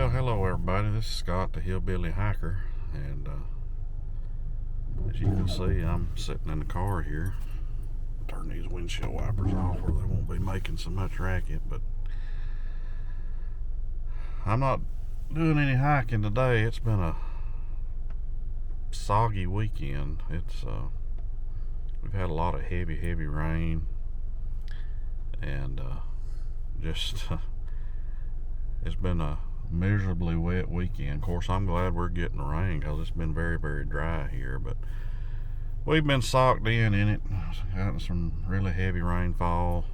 Well, hello everybody. This is Scott, the Hillbilly Hiker, and as you can see, I'm sitting in the car here. Turn these windshield wipers off where they won't be making so much racket, but I'm not doing any hiking today. It's been a soggy weekend. We've had a lot of heavy rain, and just it's been a miserably wet weekend. Of course, I'm glad we're getting the rain because it's been very dry here, but we've been socked in it. Gotten some really heavy rainfall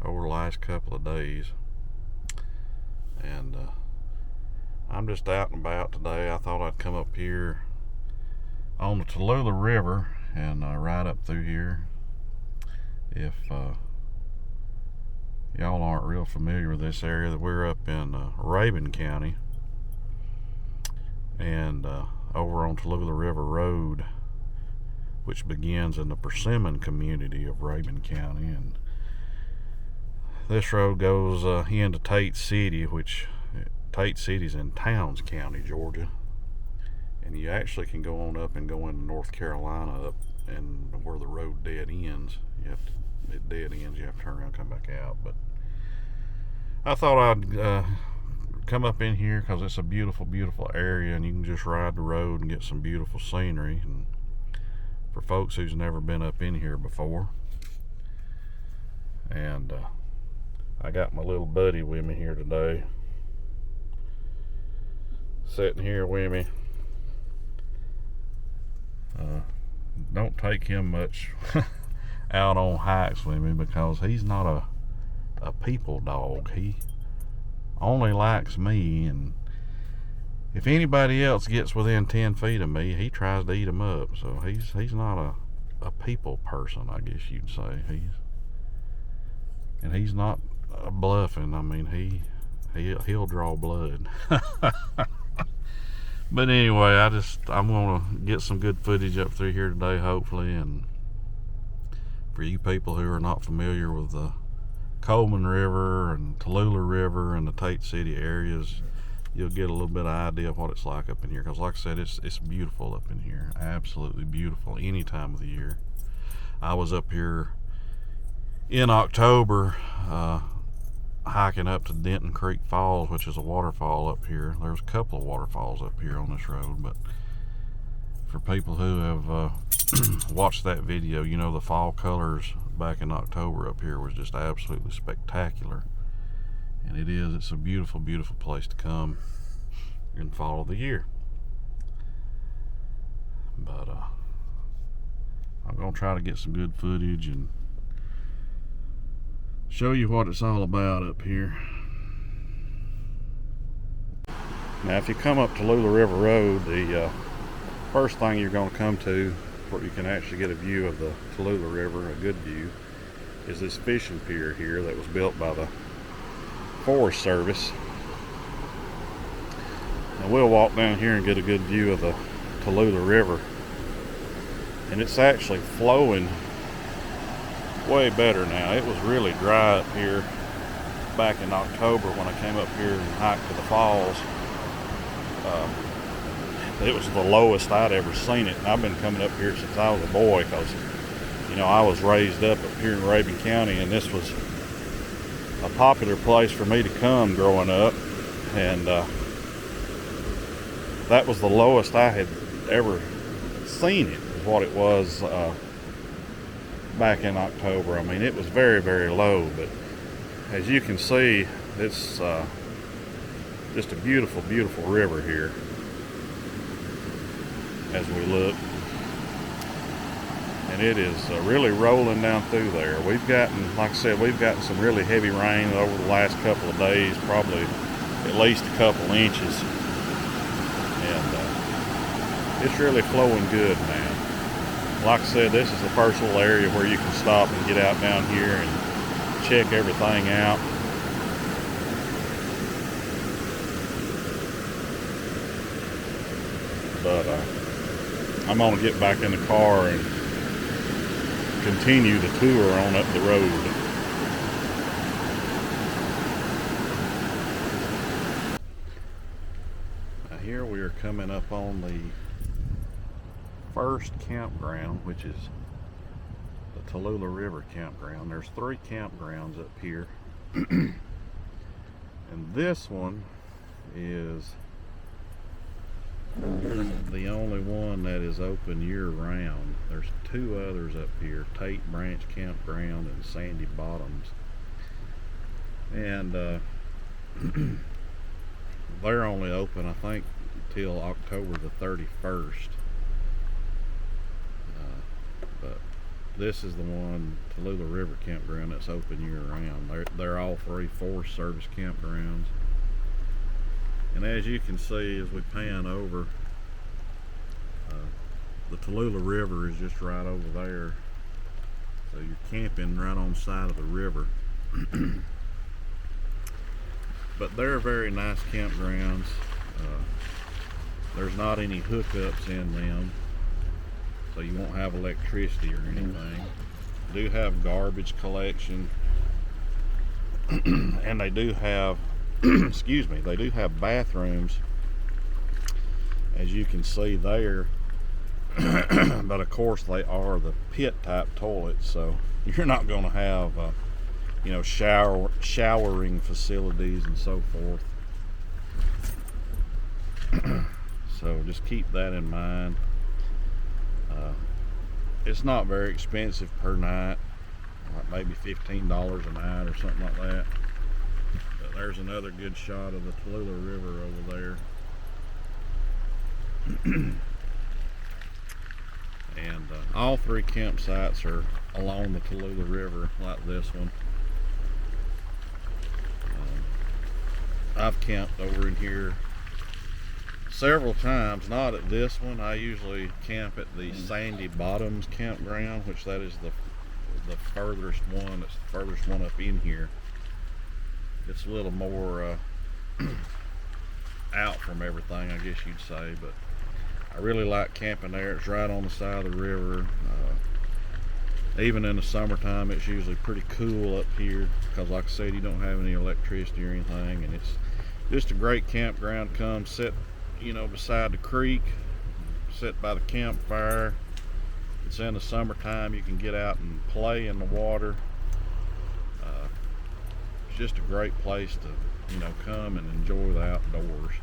over the last couple of days, and I'm just out and about today. I thought I'd come up here on the Tallulah River and ride up through here. If y'all aren't real familiar with this area, that we're up in Rabun County, and over on Tallulah River Road, which begins in the Persimmon community of Rabun County, and this road goes into Tate City, which Tate City's in Towns County, Georgia, and you actually can go on up and go into North Carolina up and where the road dead ends. It dead ends, you have to turn around and come back out. But I thought I'd come up in here because it's a beautiful area, and you can just ride the road and get some beautiful scenery, and for folks who's never been up in here before. And I got my little buddy with me here today, sitting here with me. Don't take him much out on hikes with me because he's not a people dog. He only likes me, and if anybody else gets within 10 feet of me, he tries to eat them up. So he's not a people person, I guess you'd say. He's not bluffing. I mean, he'll draw blood. But anyway, I'm gonna get some good footage up through here today, hopefully. And for you people who are not familiar with the Coleman River and Tallulah River and the Tate City areas, you'll get a little bit of idea of what it's like up in here. Because like I said, it's beautiful up in here. Absolutely beautiful any time of the year. I was up here in October hiking up to Denton Creek Falls, which is a waterfall up here. There's a couple of waterfalls up here on this road, but for people who have watched that video, you know the fall colors back in October up here was just absolutely spectacular. And it's a beautiful place to come in the fall of the year. But I'm gonna try to get some good footage and show you what it's all about up here. Now, if you come up Tallulah River Road, the first thing you're going to come to where you can actually get a view of the Tallulah River, a good view, is this fishing pier here that was built by the Forest Service. And we'll walk down here and get a good view of the Tallulah River. And it's actually flowing way better now. It was really dry up here back in October when I came up here and hiked to the falls. It was the lowest I'd ever seen it, and I've been coming up here since I was a boy because, you know, I was raised up here in Rabun County, and this was a popular place for me to come growing up, and that was the lowest I had ever seen it, is what it was back in October. I mean, it was very low, but as you can see, it's just a beautiful river here as we look, and it is really rolling down through there. We've gotten, like I said, some really heavy rain over the last couple of days, probably at least a couple inches, and it's really flowing good now. Like I said, this is the first little area where you can stop and get out down here and check everything out. But I'm going to get back in the car and continue the tour on up the road. coming up on the first campground, which is the Tallulah River campground. There's 3 campgrounds up here. And this one is the only one that is open year-round. There's 2 others up here, Tate Branch Campground and Sandy Bottoms. And they're only open, I think, till October the 31st. But this is the one, Tallulah River Campground, that's open year-round. They're all 3 Forest Service campgrounds. And as you can see, as we pan over, the Tallulah River is just right over there. So you're camping right on the side of the river. But they're very nice campgrounds. There's not any hookups in them, so you won't have electricity or anything. Do have garbage collection, and they do have excuse me, they do have bathrooms, as you can see there. But of course they are the pit type toilets, so you're not going to have you know, showering facilities and so forth. So just keep that in mind. It's not very expensive per night, like maybe $15 a night or something like that. But there's another good shot of the Tallulah River over there. And all 3 campsites are along the Tallulah River, like this one. I've camped over in here several times, not at this one. I usually camp at the Sandy Bottoms campground, which that is the furthest one. It's the furthest one up in here. It's a little more out from everything, I guess you'd say, but I really like camping there. It's right on the side of the river. Even in the summertime, it's usually pretty cool up here because, like I said, you don't have any electricity or anything, and it's just a great campground. Come sit, you know, beside the creek, sit by the campfire. It's in the summertime, you can get out and play in the water. It's just a great place to, you know, come and enjoy the outdoors.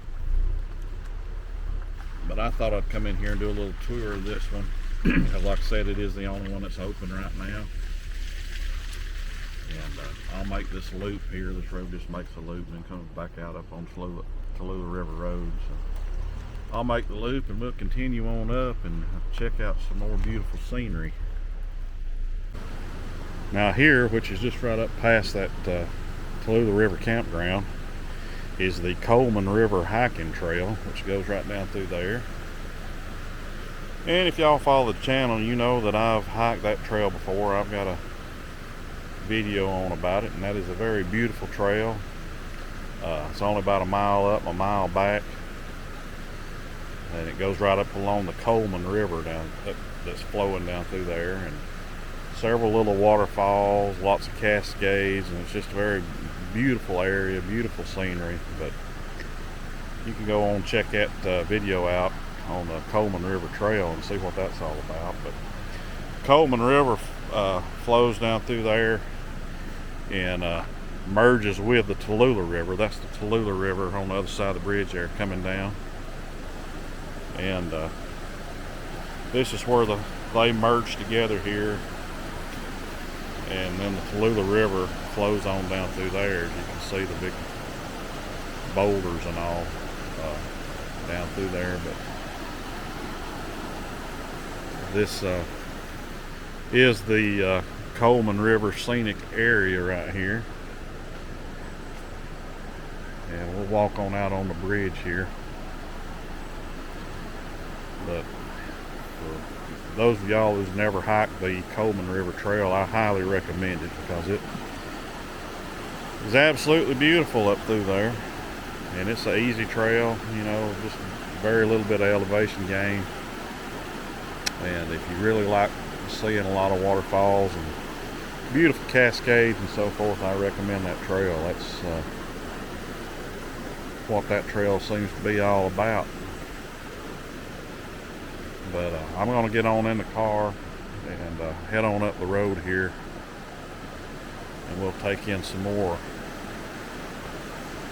But I thought I'd come in here and do a little tour of this one, because like I said, it is the only one that's open right now. And I'll make this loop here. This road just makes a loop and then comes back out up on Tallulah River Road. So I'll make the loop and we'll continue on up and check out some more beautiful scenery. Now here, which is just right up past that Tallulah River campground, is the Coleman River hiking trail, which goes right down through there. And if y'all follow the channel, you know that I've hiked that trail before. I've got a video on about it, and that is a very beautiful trail. It's only about a mile up, a mile back, and it goes right up along the Coleman River that's flowing down through there, and several little waterfalls, lots of cascades, and it's just a very beautiful area, beautiful scenery. But you can go on and check that video out on the Coleman River Trail and see what that's all about. But Coleman River flows down through there and merges with the Tallulah River. That's the Tallulah River on the other side of the bridge there coming down. And this is where they merge together here. And then the Tallulah River flows on down through there. As you can see the big boulders and all down through there. But this is the Coleman River scenic area right here. And we'll walk on out on the bridge here. But for those of y'all who's never hiked the Coleman River Trail, I highly recommend it because it is absolutely beautiful up through there. And it's an easy trail, you know, just very little bit of elevation gain. And if you really like seeing a lot of waterfalls and beautiful cascades and so forth, I recommend that trail. That's what that trail seems to be all about. But I'm going to get on in the car and head on up the road here, and we'll take in some more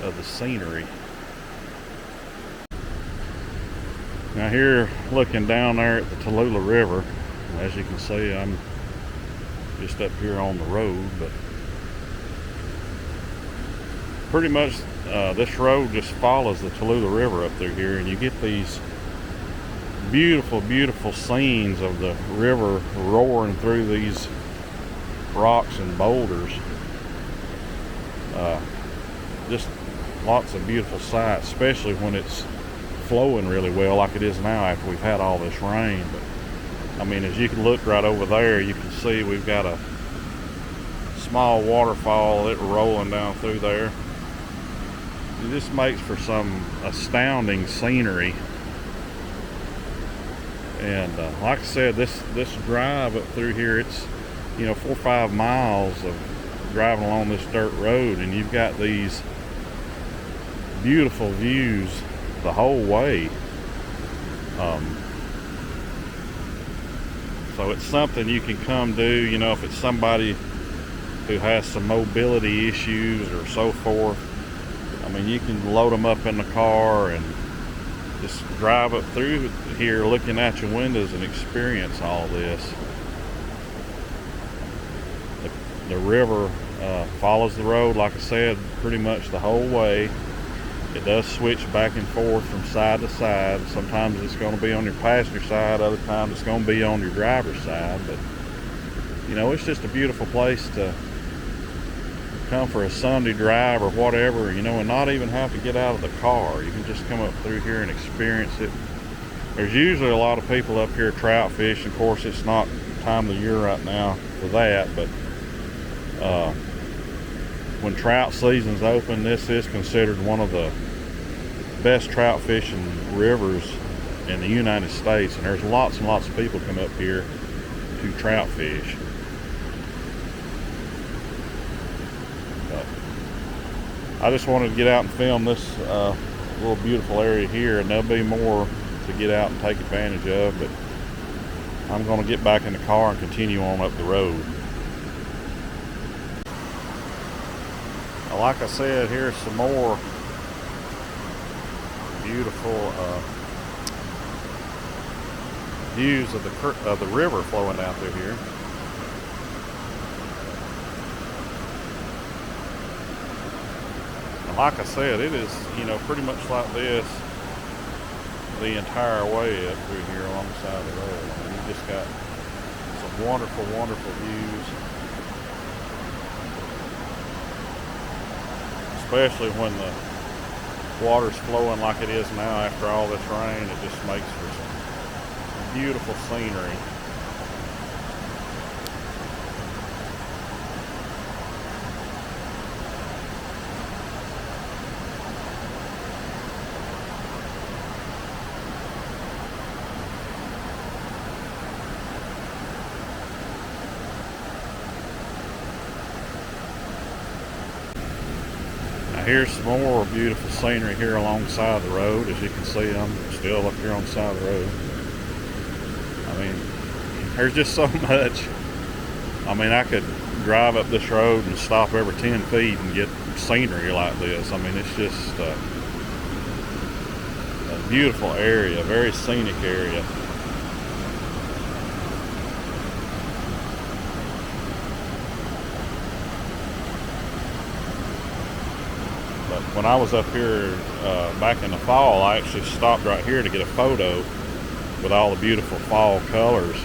of the scenery. Now here, looking down there at the Tallulah River, as you can see, I'm just up here on the road, but pretty much this road just follows the Tallulah River up through here, and you get these beautiful, beautiful scenes of the river roaring through these rocks and boulders. Just lots of beautiful sights, especially when it's flowing really well like it is now after we've had all this rain. But I mean, as you can look right over there, you can see we've got a small waterfall that rolling down through there. It just makes for some astounding scenery. And like I said, this drive up through here, it's 4 or 5 miles of driving along this dirt road, and you've got these beautiful views the whole way. So it's something you can come do, if it's somebody who has some mobility issues or so forth. I mean, you can load them up in the car and just drive up through here looking out your windows and experience all this. The river follows the road, like I said, pretty much the whole way. It does switch back and forth from side to side. Sometimes it's going to be on your passenger side, other times it's going to be on your driver's side. But it's just a beautiful place to come for a Sunday drive or whatever, and not even have to get out of the car. You can just come up through here and experience it. There's usually a lot of people up here trout fishing. Of course, it's not time of the year right now for that, but when trout season's open, this is considered one of the best trout fishing rivers in the United States, and there's lots and lots of people come up here to trout fish. I just wanted to get out and film this little beautiful area here, and there'll be more to get out and take advantage of, but I'm going to get back in the car and continue on up the road. Like I said, here's some more beautiful views of the river flowing down through here. Like I said, it is, pretty much like this the entire way up through here alongside the road. I mean, you just got some wonderful, wonderful views, especially when the water's flowing like it is now after all this rain. It just makes for some beautiful scenery. Here's some more beautiful scenery here alongside the road. As you can see, I'm still up here on the side of the road. I mean, there's just so much. I mean, I could drive up this road and stop every 10 feet and get scenery like this. I mean, it's just a beautiful area, a very scenic area. When I was up here back in the fall, I actually stopped right here to get a photo with all the beautiful fall colors.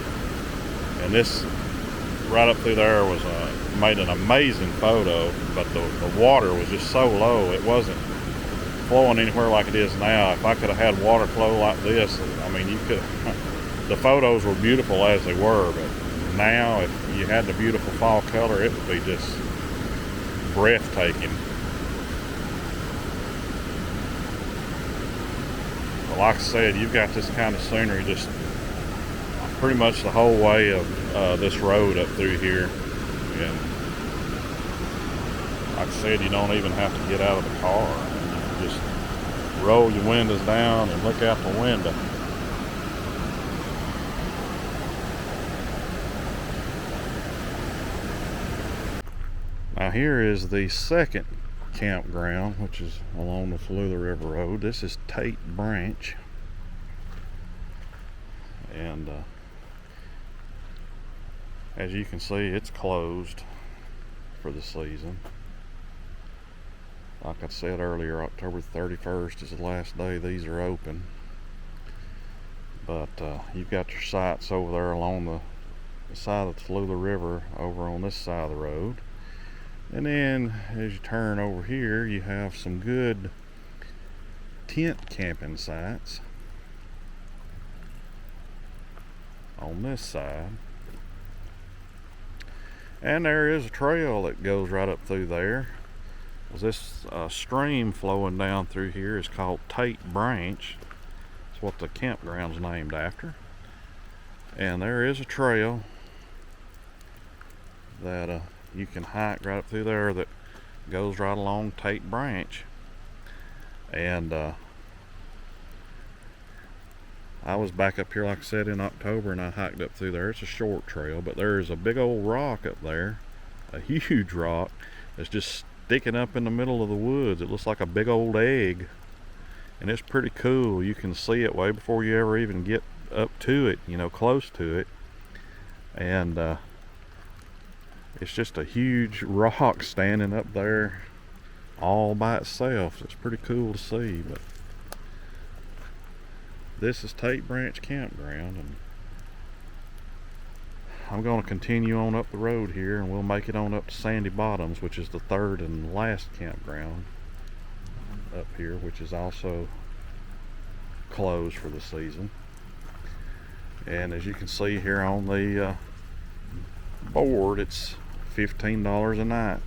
And this right up through there was made an amazing photo, but the water was just so low. It wasn't flowing anywhere like it is now. If I could have had water flow like this, I mean, the photos were beautiful as they were, but now if you had the beautiful fall color, it would be just breathtaking. Like I said, you've got this kind of scenery just pretty much the whole way of this road up through here. And like I said, you don't even have to get out of the car. You can just roll your windows down and look out the window. here is the second campground, which is along the Tallulah River Road. This is Tate Branch, and as you can see, it's closed for the season. Like I said earlier, October 31st is the last day these are open. But you've got your sites over there along the side of the Tallulah River over on this side of the road. And then as you turn over here, you have some good tent camping sites on this side. And there is a trail that goes right up through there. This stream flowing down through here is called Tate Branch. That's what the campground's named after. And there is a trail that you can hike right up through there that goes right along Tate Branch. And I was back up here, like I said, in October, and I hiked up through there. It's a short trail, but there is a big old rock up there, a huge rock that's just sticking up in the middle of the woods. It looks like a big old egg, and it's pretty cool. You can see it way before you ever even get up to it, you know, close to it. And it's just a huge rock standing up there all by itself. It's pretty cool to see. But this is Tate Branch Campground, and I'm going to continue on up the road here, and we'll make it on up to Sandy Bottoms, which is the third and last campground up here, which is also closed for the season. And as you can see here on the board, it's $15 a night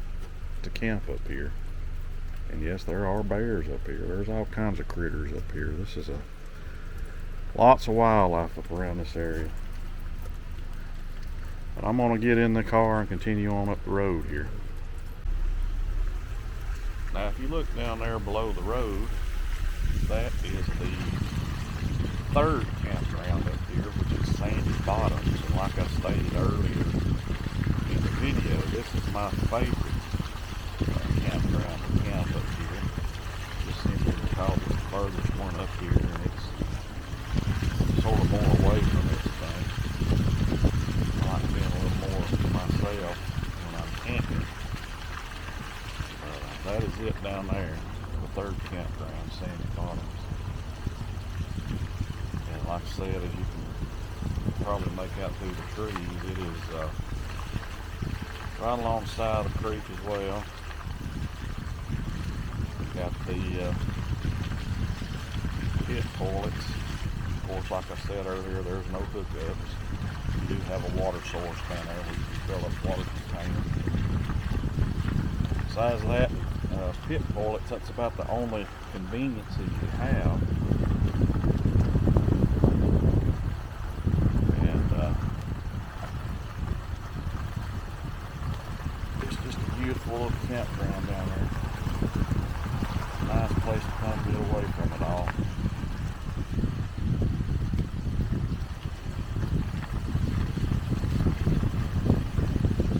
to camp up here. And yes, there are bears up here. There's all kinds of critters up here. This is lots of wildlife up around this area. But I'm going to get in the car and continue on up the road here. Now if you look down there below the road, that is the third campground up here, which is Sandy Bottoms. And like I stated earlier in the video, this is my favorite campground to camp up here. Just simply because it's the furthest one up here, and it's sort of more away from everything. I like being a little more to myself when I'm camping. That is it down there, the third campground, Sandy Bottoms. And like I said, as you can probably make out through the trees, it is right along the side of the creek as well. Got the pit toilets. Of course, like I said earlier, there's no hookups. You do have a water source down there where you can fill up water containers. Besides that, pit toilets, that's about the only conveniences you have. And it's just a beautiful little campground down there. Nice place to come get away from it all.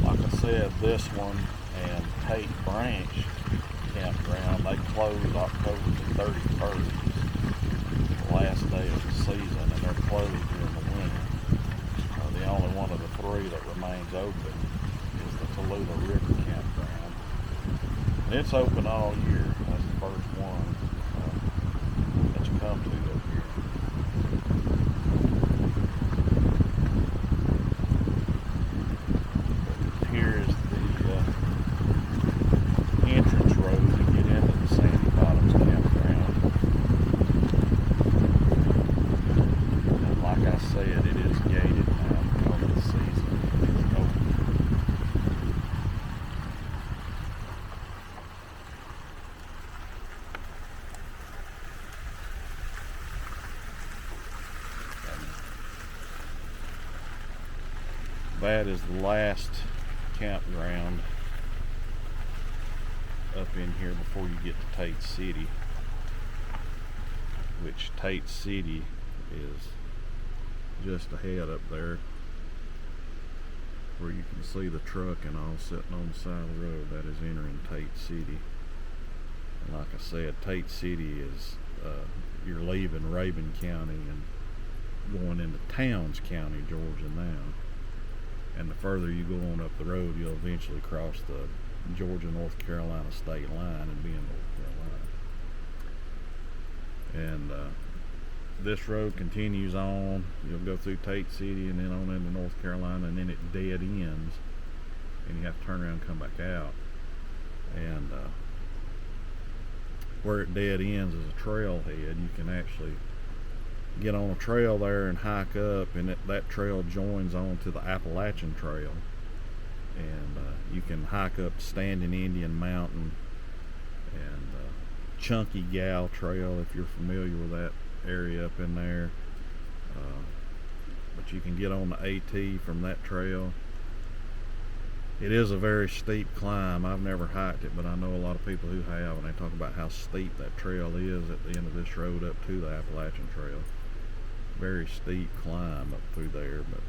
Like I said, this one and Tate Branch campground, they closed October the 31st, the last day of the season, and they're closed during the winter. The only one of the three that remains open is the Tallulah River campground. And it's open all year. That's the first one that you come to up here. Here is the entrance road to get into the Sandy Bottoms campground. And like I said, it is gated now because of the season. It's open. That is the last campground up in here before you get to Tate City, which Tate City is just ahead up there. where you can see the truck and all sitting on the side of the road, that is entering Tate City. And like I said, Tate City is, you're leaving Rabun County and going into Towns County, Georgia now. And the further you go on up the road, you'll eventually cross the Georgia-North Carolina state line and be in North Carolina. And this road continues on. You'll go through Tate City and then on into North Carolina, and then it dead ends, and you have to turn around and come back out. And where it dead ends is a trailhead. You can actually get on a trail there and hike up, and that trail joins on to the Appalachian Trail. And you can hike up Standing Indian Mountain and Chunky Gal Trail, if you're familiar with that area up in there. But you can get on the AT from that trail. It is a very steep climb. I've never hiked it, but I know a lot of people who have, and they talk about how steep that trail is at the end of this road up to the Appalachian Trail. Very steep climb up through there, but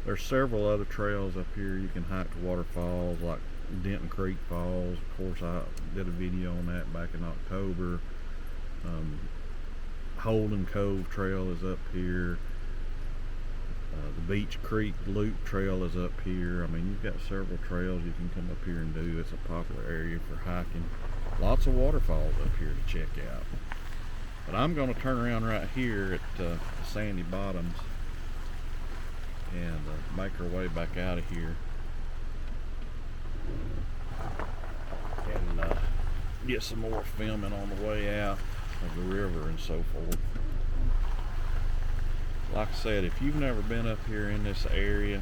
there's several other trails up here. You can hike to waterfalls like Denton Creek Falls. Of course, I did a video on that back in October. Holden Cove Trail is up here. The Beach Creek Loop Trail is up here. I mean, you've got several trails you can come up here and do. It's a popular area for hiking. Lots of waterfalls up here to check out. But I'm going to turn around right here at the Sandy Bottoms and make our way back out of here and get some more filming on the way out of the river and so forth. Like I said, if you've never been up here in this area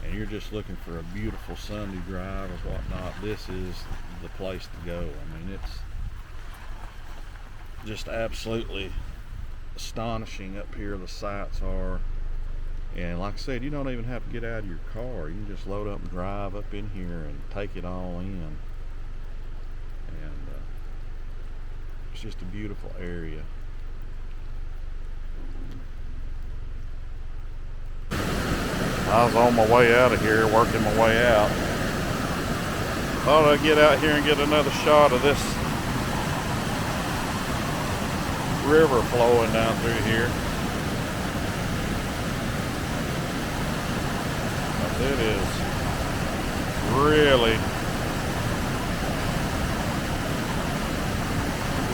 and you're just looking for a beautiful Sunday drive or whatnot, this is the place to go. I mean, it's just absolutely astonishing up here. The sights are, and like I said, you don't even have to get out of your car. You can just load up and drive up in here and take it all in. And it's just a beautiful area. I was on my way out of here, working my way out. Thought I'd get out here and get another shot of this river flowing down through here. It is really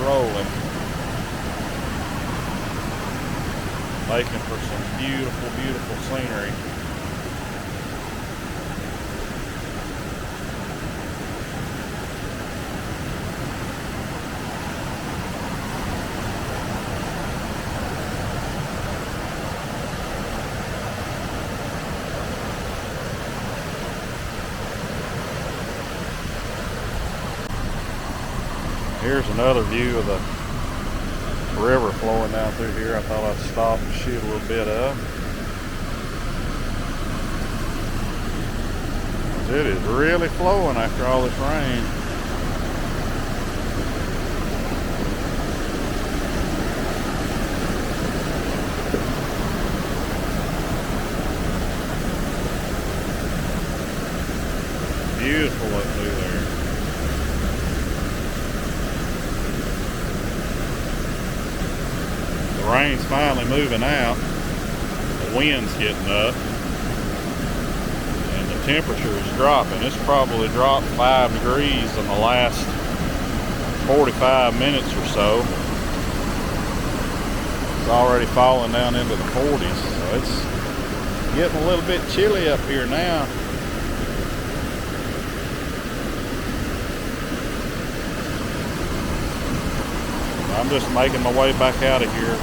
rolling, making for some beautiful, beautiful scenery. Here's another view of the river flowing down through here. I thought I'd stop and shoot a little bit of. It is really flowing after all this rain. Beautiful up through there. The rain's finally moving out. The wind's getting up. And the temperature is dropping. It's probably dropped 5 degrees in the last 45 minutes or so. It's already falling down into the 40s. So it's getting a little bit chilly up here now. I'm just making my way back out of here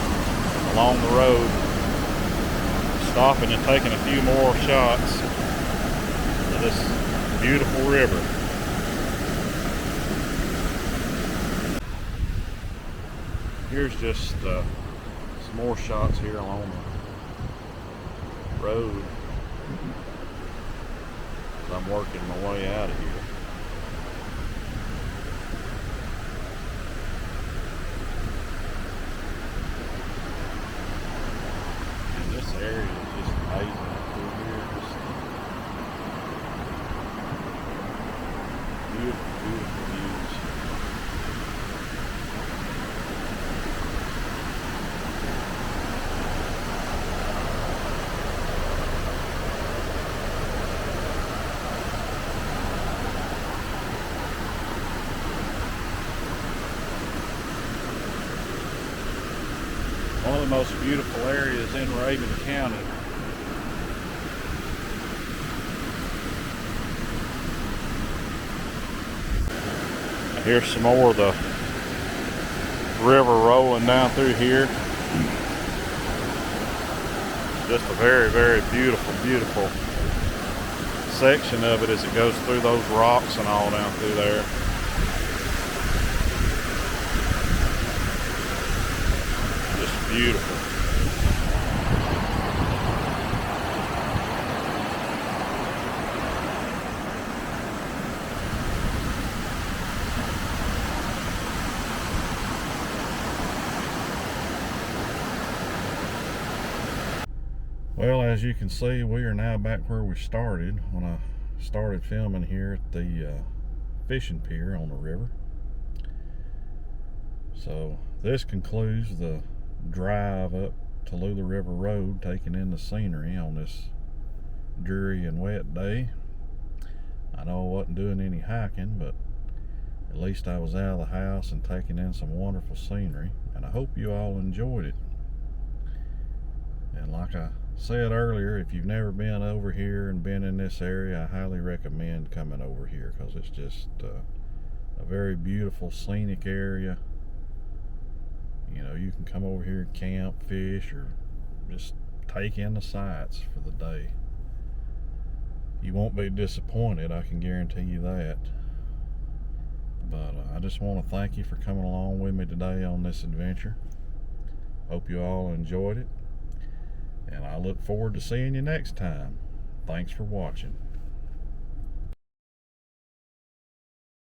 along the road, stopping and taking a few more shots of this beautiful river. Here's just some more shots here along the road as I'm working my way out of here. Area is just amazing through here. beautiful views. One of the most beautiful areas in Rabun County. Here's some more of the river rolling down through here. Just a very, very beautiful, beautiful section of it as it goes through those rocks and all down through there. Just beautiful. Well, as you can see, we are now back where we started when I started filming here at the fishing pier on the river. So this concludes the drive up Tallulah River Road, taking in the scenery on this dreary and wet day. I know I wasn't doing any hiking, but at least I was out of the house and taking in some wonderful scenery, and I hope you all enjoyed it. And like I said earlier, if you've never been over here and been in this area, I highly recommend coming over here, because it's just a very beautiful scenic area. You know, you can come over here and camp, fish, or just take in the sights for the day. You won't be disappointed, I can guarantee you that. But I just want to thank you for coming along with me today on this adventure. Hope you all enjoyed it, and I look forward to seeing you next time. Thanks for watching.